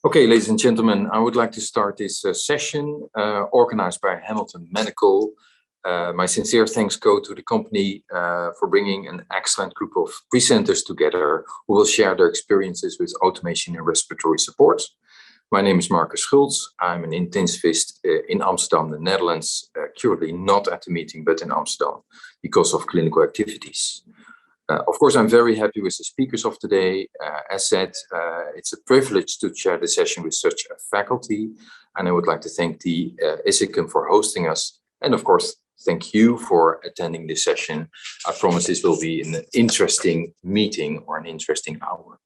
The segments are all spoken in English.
Okay, ladies and gentlemen, I would like to start this session organized by Hamilton Medical. My sincere thanks go to the company for bringing an excellent group of presenters together who will share their experiences with automation and respiratory support. My name is Marcus Schultz. I'm an intensivist in Amsterdam, the Netherlands, currently not at the meeting, but in Amsterdam because of clinical activities. Of course, I'm very happy with the speakers of today. As said, it's a privilege to share the session with such a faculty, and I would like to thank the ISICEM for hosting us, and of course, thank you for attending this session. I promise this will be an interesting meeting or an interesting hour.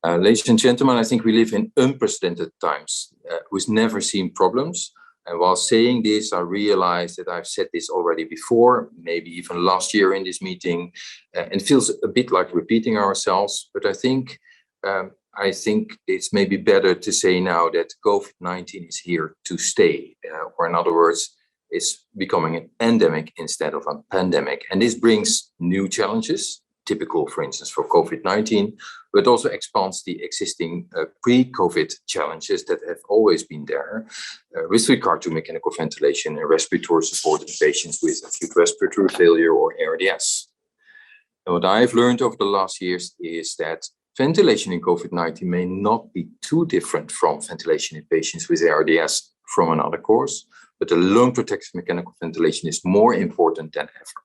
Ladies and gentlemen, I think we live in unprecedented times with never seen problems. And while saying this, I realized that I've said this already before, maybe even last year in this meeting, and it feels a bit like repeating ourselves. But I think it's maybe better to say now that COVID-19 is here to stay, or in other words, it's becoming an endemic instead of a pandemic. And this brings new challenges, typical, for instance, for COVID-19, but also expands the existing pre-COVID challenges that have always been there with regard to mechanical ventilation and respiratory support in patients with acute respiratory failure or ARDS. And what I've learned over the last years is that ventilation in COVID-19 may not be too different from ventilation in patients with ARDS from another course, but the lung protective mechanical ventilation is more important than ever.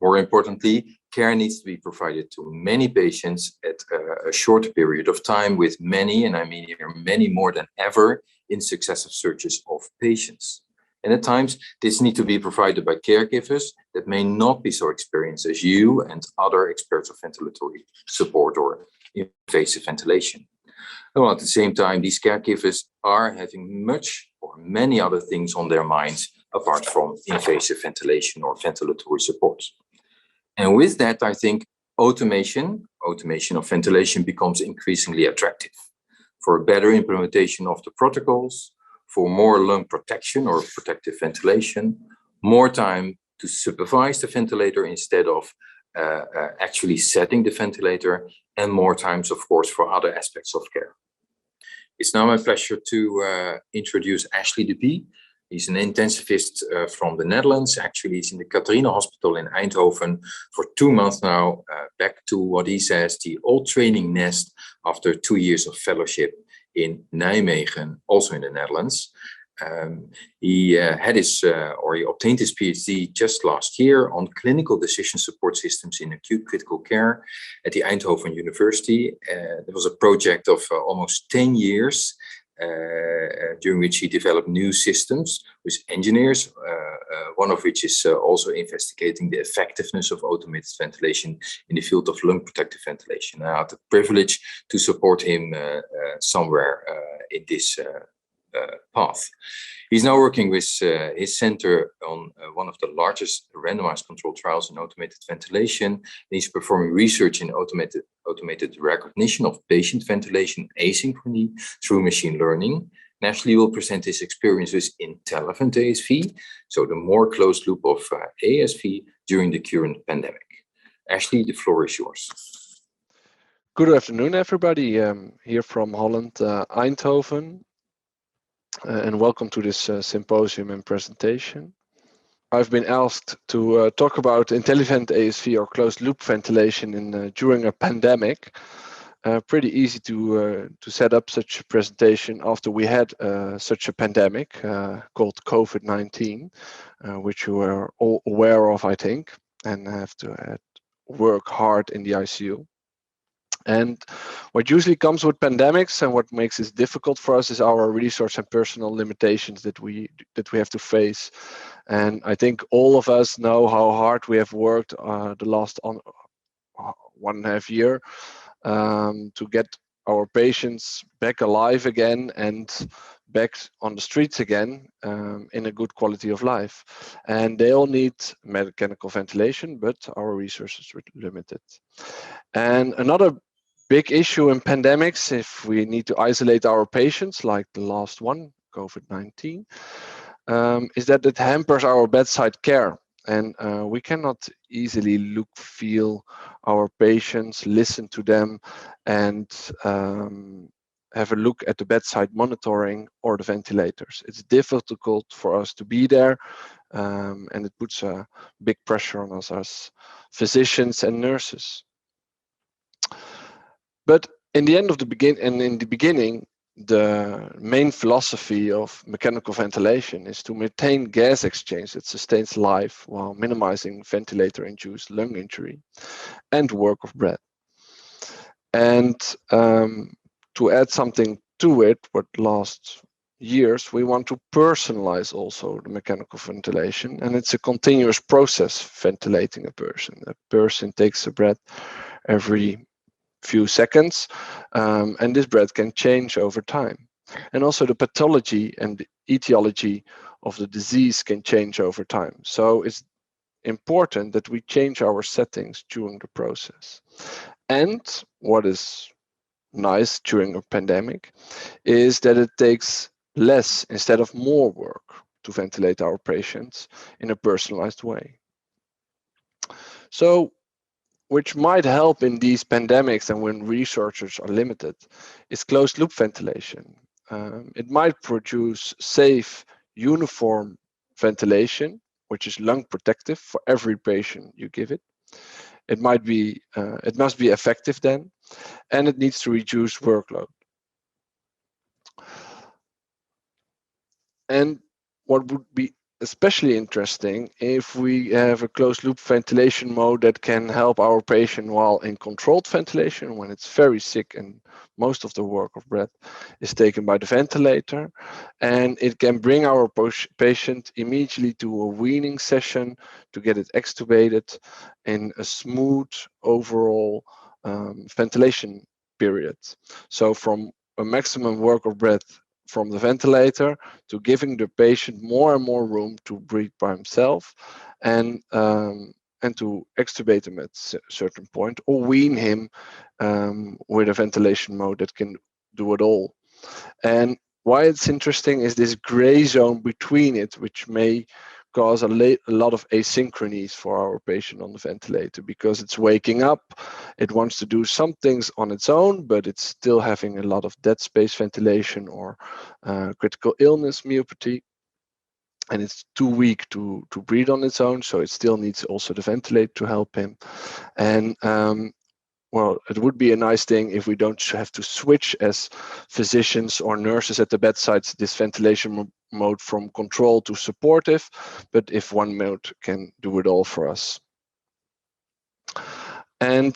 More importantly, care needs to be provided to many patients at a short period of time with many, and I mean here many more than ever, in successive surges of patients. And at times, this needs to be provided by caregivers that may not be so experienced as you and other experts of ventilatory support or invasive ventilation. Well, at the same time, these caregivers are having much or many other things on their minds apart from invasive ventilation or ventilatory support. And with that, I think automation of ventilation becomes increasingly attractive for a better implementation of the protocols, for more lung protection or protective ventilation, more time to supervise the ventilator instead of actually setting the ventilator, and more times, of course, for other aspects of care. It's now my pleasure to introduce Ashley de Bie. He's an intensivist from the Netherlands. Actually, he's in the Catharina Hospital in Eindhoven for 2 months now, back to what he says, the old training nest after 2 years of fellowship in Nijmegen, also in the Netherlands. He obtained his PhD just last year on clinical decision support systems in acute critical care at the Eindhoven University. There was a project of almost 10 years during which he developed new systems with engineers, one of which is also investigating the effectiveness of automated ventilation in the field of lung protective ventilation. I had the privilege to support him somewhere in this path. He's now working with his center on one of the largest randomized controlled trials in automated ventilation. He's performing research in automated recognition of patient ventilation asynchrony through machine learning. And Ashley will present his experience with INTELLiVENT-ASV, so the more closed loop of ASV during the current pandemic. Ashley, the floor is yours. Good afternoon, everybody. Here from Holland, Eindhoven. And welcome to this symposium and presentation. I've been asked to talk about INTELLiVENT-ASV or closed loop ventilation during a pandemic. Pretty easy to set up such a presentation after we had such a pandemic called COVID-19, which you are all aware of, I think, and have to work hard in the ICU. And what usually comes with pandemics and what makes it difficult for us is our resource and personal limitations that we have to face. And I think all of us know how hard we have worked the last 1.5 years to get our patients back alive again and back on the streets again in a good quality of life. And they all need mechanical ventilation, but our resources are limited. And another big issue in pandemics, if we need to isolate our patients, like the last one, COVID-19, is that it hampers our bedside care. And we cannot easily look, feel our patients, listen to them, and have a look at the bedside monitoring or the ventilators. It's difficult for us to be there, and it puts a big pressure on us as physicians and nurses. But in the beginning, the main philosophy of mechanical ventilation is to maintain gas exchange that sustains life while minimizing ventilator-induced lung injury and work of breath. And to add something to it, what last years, we want to personalize also the mechanical ventilation, and it's a continuous process ventilating a person. A person takes a breath every few seconds, and this breath can change over time. And also the pathology and the etiology of the disease can change over time. So it's important that we change our settings during the process. And what is nice during a pandemic is that it takes less instead of more work to ventilate our patients in a personalized way. So, which might help in these pandemics and when researchers are limited, is closed loop ventilation. It might produce safe, uniform ventilation, which is lung protective for every patient you give it. It must be effective then, and it needs to reduce workload. And what would be especially interesting if we have a closed loop ventilation mode that can help our patient while in controlled ventilation when it's very sick and most of the work of breath is taken by the ventilator, and it can bring our patient immediately to a weaning session to get it extubated in a smooth overall ventilation period. So from a maximum work of breath from the ventilator to giving the patient more and more room to breathe by himself, and to extubate him at a certain point or wean him with a ventilation mode that can do it all. And why it's interesting is this gray zone between it, which may cause a lot of asynchronies for our patient on the ventilator, because it's waking up, it wants to do some things on its own, but it's still having a lot of dead space ventilation or critical illness myopathy, and it's too weak to breathe on its own, so it still needs also the ventilator to help him. And well, it would be a nice thing if we don't have to switch as physicians or nurses at the bedside this ventilation mode from control to supportive, but if one mode can do it all for us. And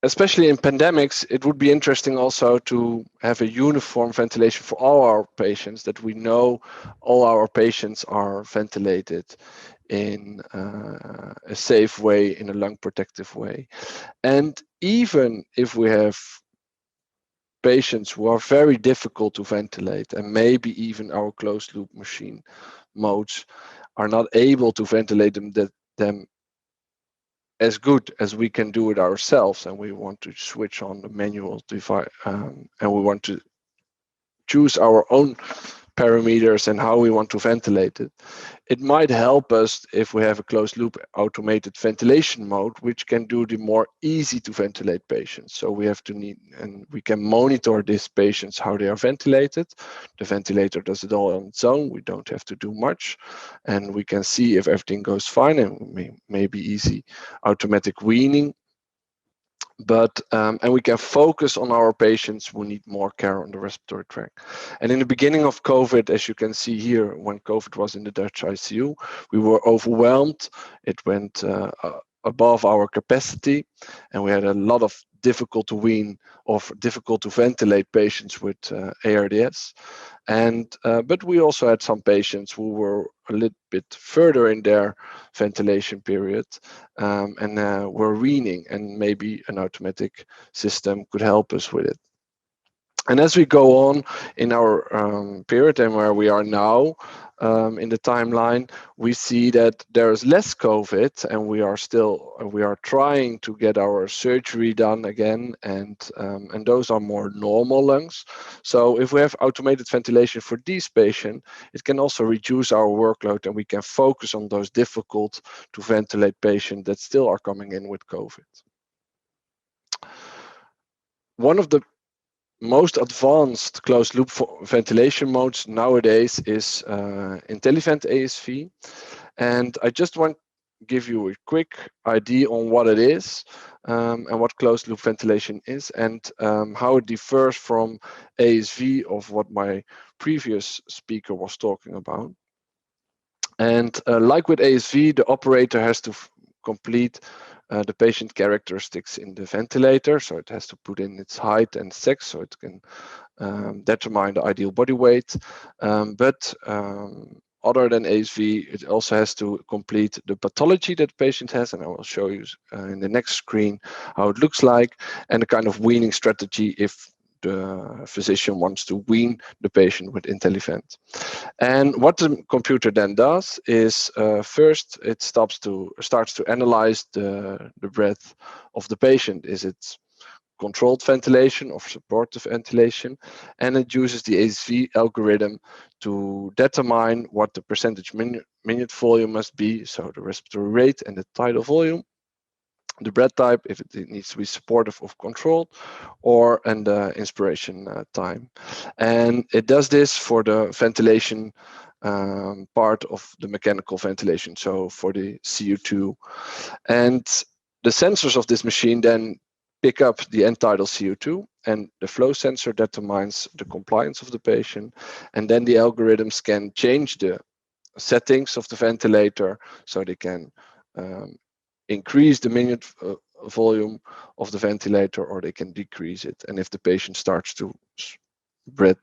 especially in pandemics, it would be interesting also to have a uniform ventilation for all our patients, that we know all our patients are ventilated in a safe way, in a lung protective way. And even if we have patients who are very difficult to ventilate, and maybe even our closed loop machine modes are not able to ventilate them as good as we can do it ourselves, and we want to switch on the manual device, and we want to choose our own parameters and how we want to ventilate it. It might help us if we have a closed loop automated ventilation mode, which can do the more easy to ventilate patients. So we have to and we can monitor these patients, how they are ventilated. The ventilator does it all on its own. We don't have to do much, and we can see if everything goes fine, and maybe easy automatic weaning. But and we can focus on our patients who need more care on the respiratory tract. And in the beginning of COVID, as you can see here, when COVID was in the Dutch ICU, we were overwhelmed. It went above our capacity, and we had a lot of difficult to wean or difficult to ventilate patients with ARDS. And but we also had some patients who were a little bit further in their ventilation period, and were weaning, and maybe an automatic system could help us with it. And as we go on in our period and where we are now in the timeline, we see that there is less COVID, and we are trying to get our surgery done again, and those are more normal lungs. So if we have automated ventilation for these patients, it can also reduce our workload, and we can focus on those difficult to ventilate patients that still are coming in with COVID. One of the most advanced closed loop ventilation modes nowadays is INTELLiVENT-ASV. And I just want to give you a quick idea on what it is and what closed loop ventilation is, and how it differs from ASV, of what my previous speaker was talking about. And like with ASV, the operator has to complete the patient characteristics in the ventilator. So it has to put in its height and sex, so it can determine the ideal body weight. But other than ASV, it also has to complete the pathology that the patient has, and I will show you in the next screen how it looks like, and the kind of weaning strategy if the physician wants to wean the patient with INTELLiVENT. And what the computer then does is first it starts to analyze the breath of the patient. Is it controlled ventilation or supportive ventilation? And it uses the ASV algorithm to determine what the percentage minute volume must be, so the respiratory rate and the tidal volume, the breath type, if it needs to be supportive or controlled, and the inspiration time. And it does this for the ventilation part of the mechanical ventilation, so for the CO2. And the sensors of this machine then pick up the end tidal CO2, and the flow sensor determines the compliance of the patient. And then the algorithms can change the settings of the ventilator, so they can increase the minute volume of the ventilator, or they can decrease it. And if the patient starts to breathe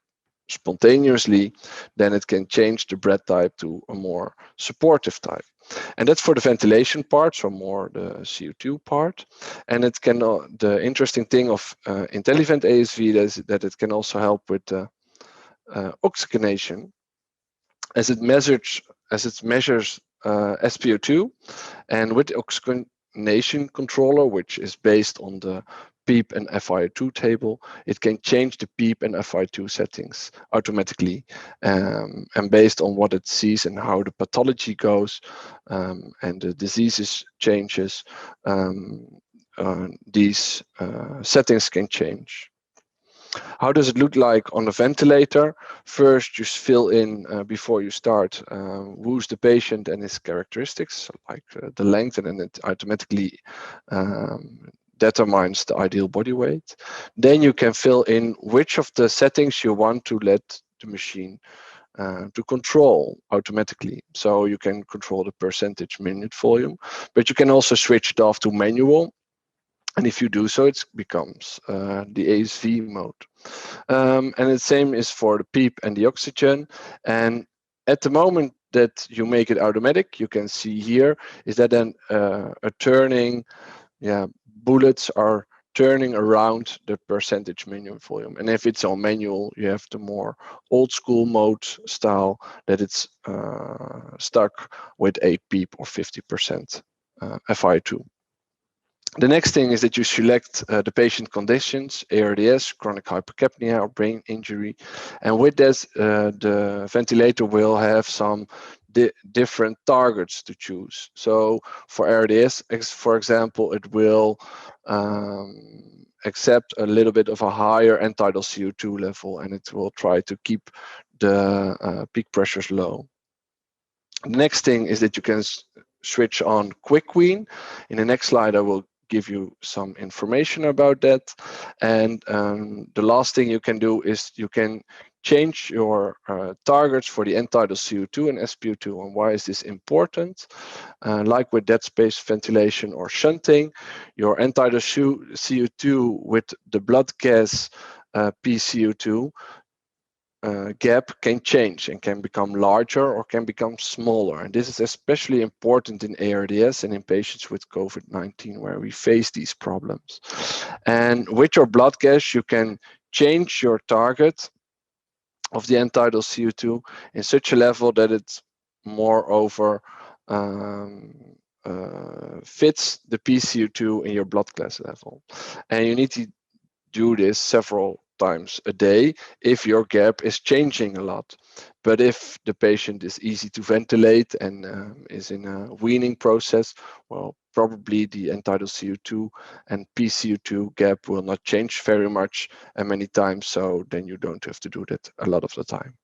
spontaneously, then it can change the breath type to a more supportive type. And that's for the ventilation part, so more the CO2 part. And it can, the interesting thing of INTELLiVENT-ASV is that it can also help with oxygenation, as it measures SpO2, and with the oxygenation controller, which is based on the PEEP and FiO2 table, it can change the PEEP and FiO2 settings automatically, and based on what it sees and how the pathology goes and the diseases changes, these settings can change. How does it look like on the ventilator? First, just fill in before you start who's the patient and his characteristics, so like the length, and then it automatically determines the ideal body weight. Then you can fill in which of the settings you want to let the machine to control automatically. So you can control the percentage minute volume, but you can also switch it off to manual. And if you do so, it becomes the ASV mode. And the same is for the PEEP and the oxygen. And at the moment that you make it automatic, you can see here is that then a turning, bullets are turning around the percentage minimum volume. And if it's on manual, you have the more old school mode style that it's stuck with a PEEP or 50% FiO2. The next thing is that you select the patient conditions, ARDS, chronic hypercapnia, or brain injury. And with this, the ventilator will have some different targets to choose. So for ARDS, for example, it will accept a little bit of a higher end tidal CO2 level, and it will try to keep the peak pressures low. The next thing is that you can switch on quick wean. In the next slide, I will give you some information about that. And the last thing you can do is you can change your targets for the end tidal CO2 and SpO2. And why is this important? Like with dead space ventilation or shunting, your end tidal CO2 with the blood gas PCO2 gap can change and can become larger or can become smaller. And this is especially important in ARDS and in patients with COVID-19, where we face these problems. And with your blood gas, you can change your target of the end tidal CO2 in such a level that it's moreover fits the PCO2 in your blood gas level. And you need to do this several times a day if your gap is changing a lot. But if the patient is easy to ventilate and is in a weaning process, well, probably the entitled CO2 and PCO2 gap will not change very much and many times, so then you don't have to do that a lot of the time.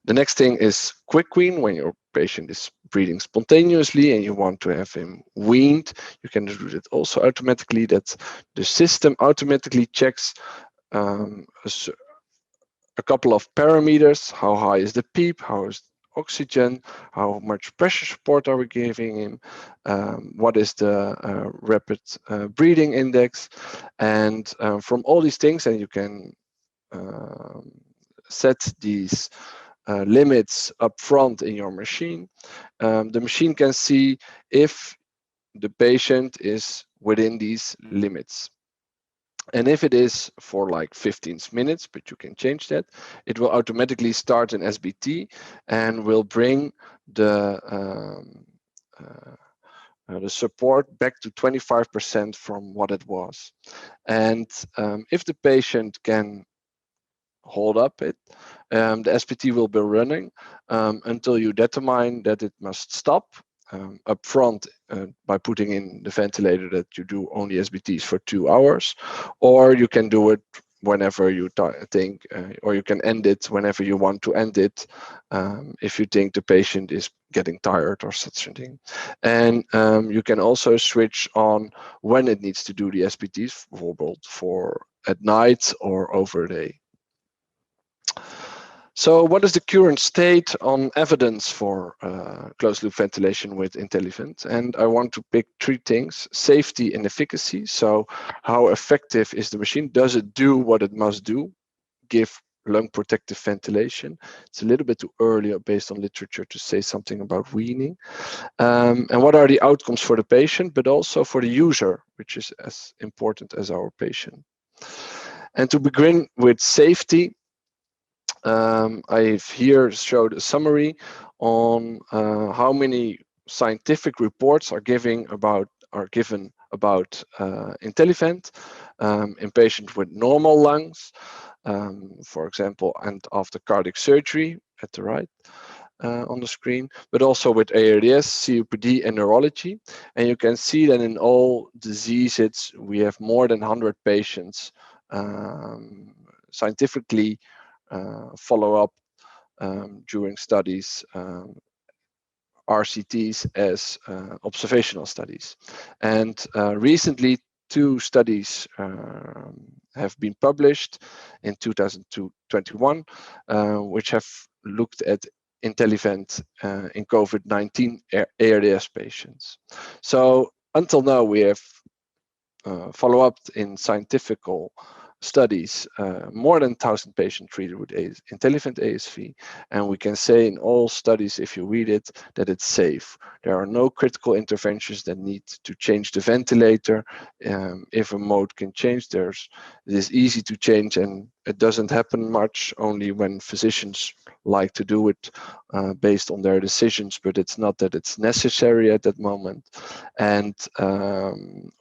The next thing is quick wean. When your patient is breathing spontaneously and you want to have him weaned, you can do that also automatically. That the system automatically checks a couple of parameters. How high is the PEEP? How is oxygen? How much pressure support are we giving him? What is the rapid breathing index? And from all these things, and you can set these limits up front in your machine. The machine can see if the patient is within these limits. And if it is for like 15 minutes, but you can change that, it will automatically start an SBT and will bring the support back to 25% from what it was. And if the patient can hold up it, the SBT will be running until you determine that it must stop. Up front by putting in the ventilator that you do only SBTs for 2 hours, or you can do it whenever you think, or you can end it whenever you want to end it, if you think the patient is getting tired or such a thing. And you can also switch on when it needs to do the SBTs, for at night or over the day. So what is the current state on evidence for closed loop ventilation with INTELLiVENT? And I want to pick 3 things: safety and efficacy. So how effective is the machine? Does it do what it must do? Give lung protective ventilation. It's a little bit too early based on literature to say something about weaning. And what are the outcomes for the patient, but also for the user, which is as important as our patient. And to begin with safety, I've here showed a summary on how many scientific reports are given about INTELLiVENT in patients with normal lungs, for example, and after cardiac surgery at the right on the screen, but also with ARDS, COPD, and neurology. And you can see that in all diseases, we have more than 100 patients scientifically follow up during studies, RCTs as observational studies. And recently, 2 studies have been published in 2021, which have looked at INTELLiVENT in COVID-19 ARDS patients. So until now, we have follow up in scientific studies, more than 1,000 patients treated with INTELLiVENT-ASV, and we can say in all studies, if you read it, that it's safe. There are no critical interventions that need to change the ventilator. If a mode can change, it is easy to change, and it doesn't happen much, only when physicians like to do it based on their decisions, but it's not that it's necessary at that moment. And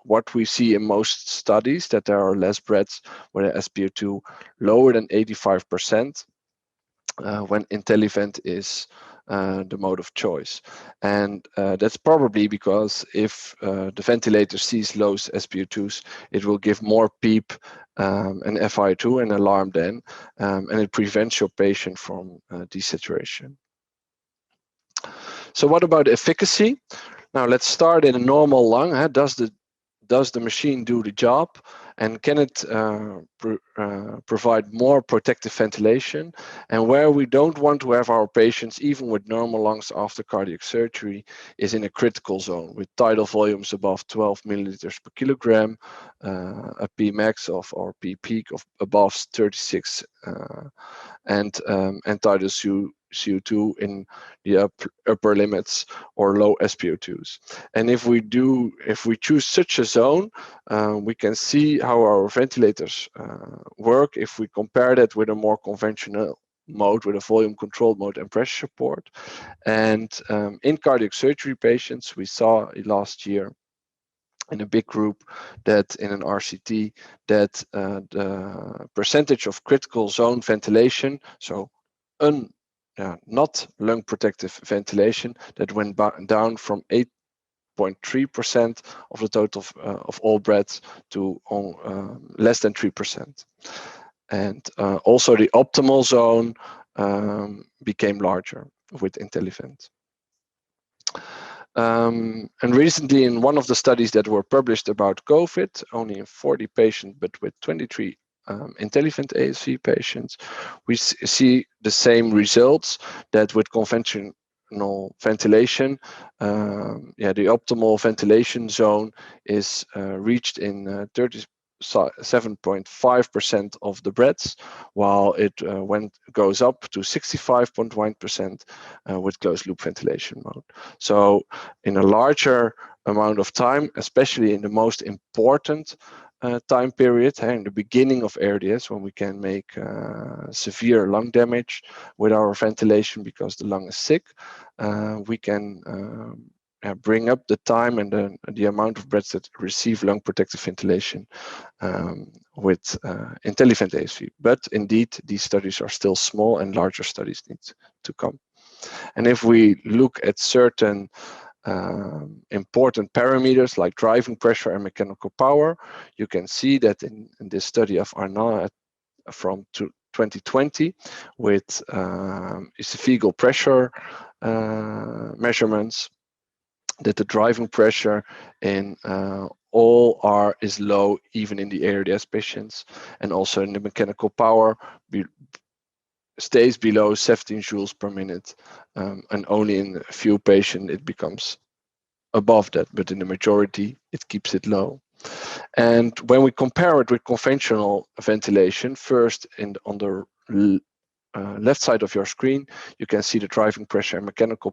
what we see in most studies, that there are less breaths with an SpO2 lower than 85% when INTELLiVENT is the mode of choice. And that's probably because if the ventilator sees low SpO2s, it will give more PEEP and FiO2 and alarm then, and it prevents your patient from desaturation. So what about efficacy? Now let's start in a normal lung. Does the machine do the job, and can it provide more protective ventilation? And where we don't want to have our patients, even with normal lungs after cardiac surgery, is in a critical zone with tidal volumes above 12 milliliters per kilogram, a P max or P peak of above 36, and tidal CO2 in the upper limits or low SpO2s. And if we choose such a zone, we can see how our ventilators work if we compare that with a more conventional mode, with a volume controlled mode and pressure support. And in cardiac surgery patients, we saw last year in a big group that in an RCT that the percentage of critical zone ventilation, so not lung protective ventilation, that went down from 0.3% of the total of all breaths to less than 3%. And also the optimal zone became larger with INTELLiVENT. And recently, in one of the studies that were published about COVID, only in 40 patients, but with 23 INTELLiVENT-ASV patients, we see the same results that with conventional ventilation. The optimal ventilation zone is reached in 37.5% of the breaths, while it goes up to 65.1% with closed loop ventilation mode. So in a larger amount of time, especially in the most important time period, in the beginning of ARDS, when we can make severe lung damage with our ventilation because the lung is sick, we can bring up the time and the amount of breaths that receive lung protective ventilation with INTELLiVENT-ASV. But indeed, these studies are still small and larger studies need to come. And if we look at certain important parameters like driving pressure and mechanical power, you can see that in this study of Arnaud from 2020 with esophageal pressure measurements, that the driving pressure in all is low, even in the ARDS patients, and also in the mechanical power stays below 17 joules per minute, and only in a few patients it becomes above that, but in the majority it keeps it low. And when we compare it with conventional ventilation, first on the left side of your screen, you can see the driving pressure and mechanical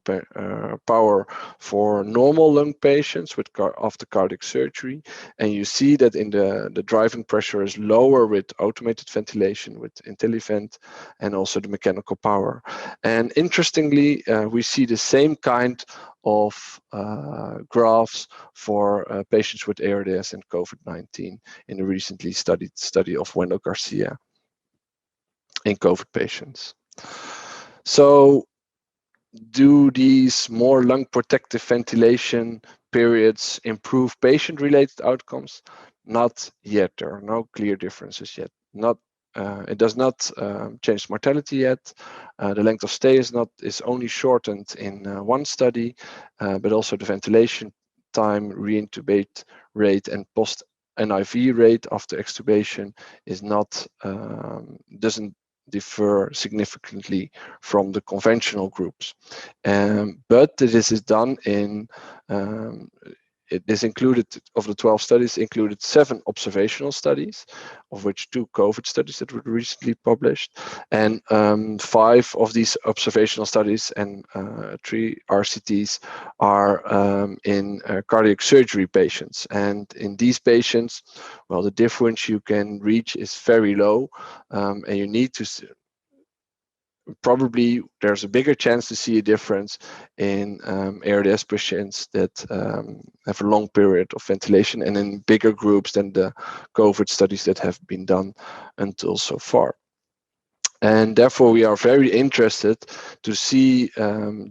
power for normal lung patients with after cardiac surgery, and you see that in the driving pressure is lower with automated ventilation with INTELLiVENT, and also the mechanical power. And interestingly, we see the same kind of graphs for patients with ARDS and COVID-19 in the recently studied study of Wendell Garcia in COVID patients. So do these more lung protective ventilation periods improve patient-related outcomes? Not yet. There are no clear differences yet. It does not change mortality yet. The length of stay is only shortened in one study, but also the ventilation time, re-intubate rate, and post-NIV rate after extubation is doesn't differ significantly from the conventional groups. But this is done in this included, of the 12 studies, included 7 observational studies, of which 2 COVID studies that were recently published, and 5 of these observational studies and 3 RCTs are in cardiac surgery patients. And in these patients, well, the difference you can reach is very low, and you need to probably there's a bigger chance to see a difference in ARDS patients that have a long period of ventilation and in bigger groups than the COVID studies that have been done until so far. And therefore, we are very interested to see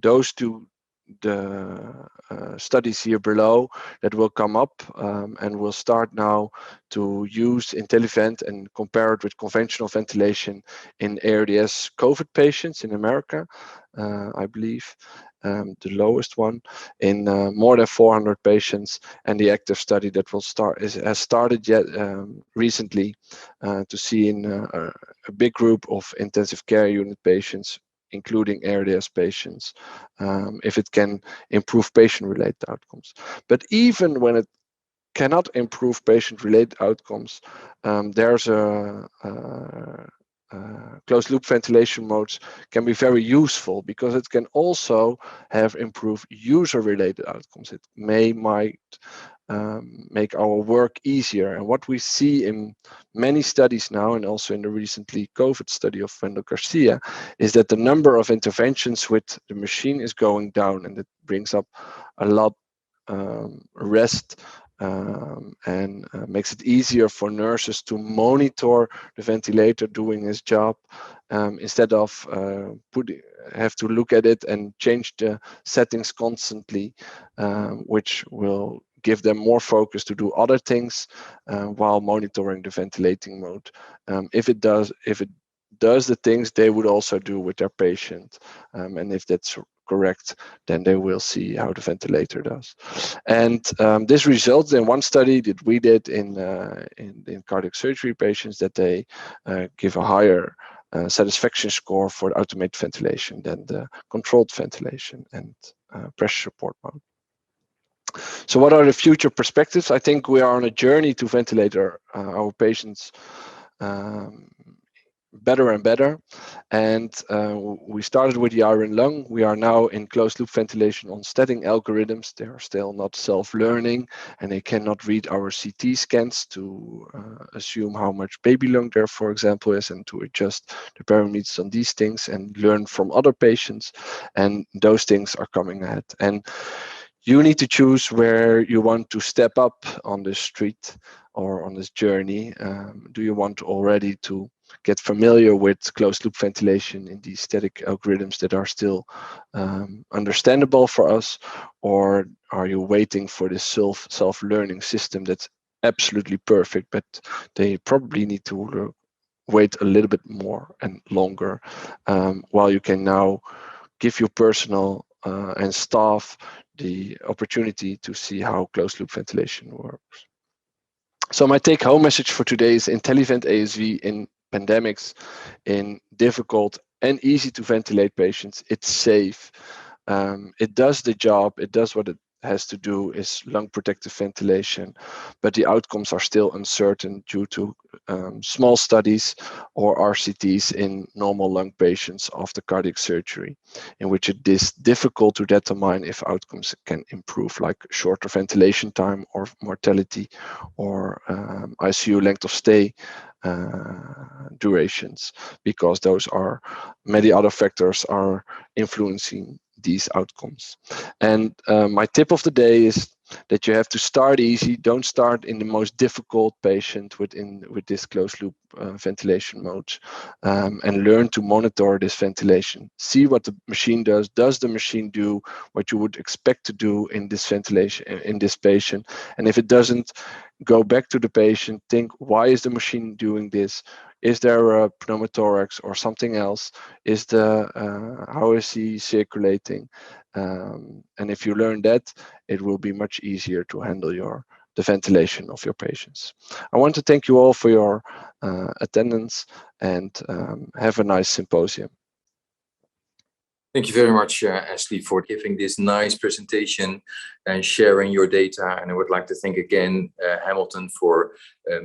those 2 studies here below that will come up, and we'll start now to use INTELLiVENT and compare it with conventional ventilation in ARDS COVID patients in America, I believe, the lowest one in more than 400 patients, and the active study that will has started yet recently to see in a big group of intensive care unit patients, including ARDS patients, if it can improve patient-related outcomes. But even when it cannot improve patient-related outcomes, there's closed-loop ventilation modes can be very useful because it can also have improved user-related outcomes. It might make our work easier. And what we see in many studies now, and also in the recently COVID study of Wendell Garcia, is that the number of interventions with the machine is going down, and it brings up a lot rest and makes it easier for nurses to monitor the ventilator doing his job, instead of have to look at it and change the settings constantly, which will give them more focus to do other things while monitoring the ventilating mode. If it does the things they would also do with their patient, and if that's correct, then they will see how the ventilator does. And this results in one study that we did in cardiac surgery patients, that they give a higher satisfaction score for automated ventilation than the controlled ventilation and pressure support mode. So what are the future perspectives? I think we are on a journey to ventilate our patients better and better. And we started with the iron lung. We are now in closed loop ventilation on static algorithms. They are still not self-learning, and they cannot read our CT scans to assume how much baby lung there, for example, is, and to adjust the parameters on these things and learn from other patients. And those things are coming ahead. And you need to choose where you want to step up on this street or on this journey. Do you want already to get familiar with closed loop ventilation in these static algorithms that are still understandable for us, or are you waiting for this self-learning system that's absolutely perfect, but they probably need to wait a little bit more and longer, while you can now give your personnel and staff the opportunity to see how closed loop ventilation works. So my take home message for today is INTELLiVENT-ASV in pandemics, in difficult and easy to ventilate patients. It's safe. It does the job. It does what it has to do, is lung protective ventilation, but the outcomes are still uncertain due to small studies or RCTs in normal lung patients after cardiac surgery, in which it is difficult to determine if outcomes can improve, like shorter ventilation time or mortality or ICU length of stay durations, because those are many other factors are influencing these outcomes. And my tip of the day is that you have to start easy. Don't start in the most difficult patient with this closed loop ventilation modes, and learn to monitor this ventilation. See what the machine does. Does the machine do what you would expect to do in this ventilation in this patient? And if it doesn't, go back to the patient, think, why is the machine doing this? Is there a pneumothorax or something else? Is how is he circulating? And if you learn that, it will be much easier to handle the ventilation of your patients. I want to thank you all for your attendance, and have a nice symposium. Thank you very much, Ashley, for giving this nice presentation and sharing your data. And I would like to thank again Hamilton for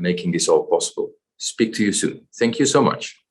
making this all possible. Speak to you soon. Thank you so much.